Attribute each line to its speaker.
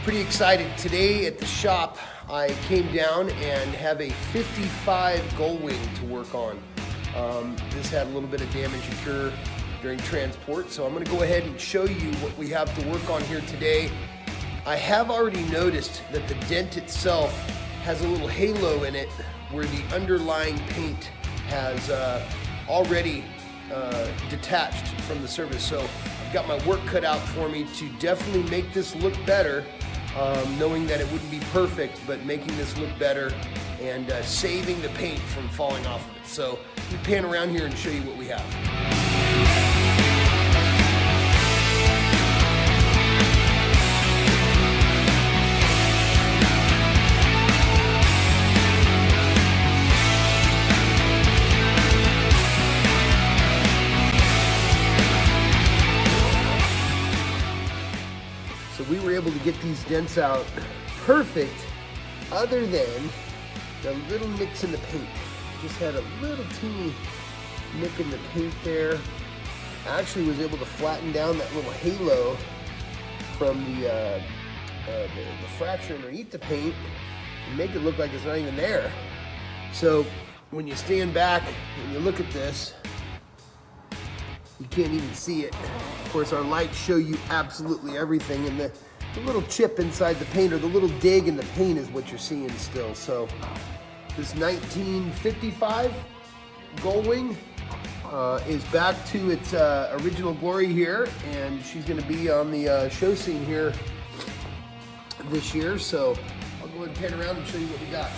Speaker 1: Pretty excited. Today at the shop, I came down and have a 55 Gullwing to work on. This had a little bit of damage occur during transport, so I'm going to go ahead and show you what we have to work on here today. I have already noticed that the dent itself has a little halo in it where the underlying paint has already detached from the surface. So I've got my work cut out for me to definitely make this look better, knowing that it wouldn't be perfect, but making this look better and saving the paint from falling off of it. So let me pan around here and show you what we have. So we were able to get these dents out perfect, other than the little nicks in the paint. Just had a little teeny nick in the paint there. I actually was able to flatten down that little halo from the fracture underneath the paint and make it look like it's not even there. So when you stand back and you look at this, you can't even see it. Of course, our lights show you absolutely everything, and the little chip inside the paint, or the little dig in the paint, is what you're seeing still. So this 1955 Gullwing is back to its original glory here, and she's going to be on the show scene here this year. So I'll go ahead and pan around and show you what we got.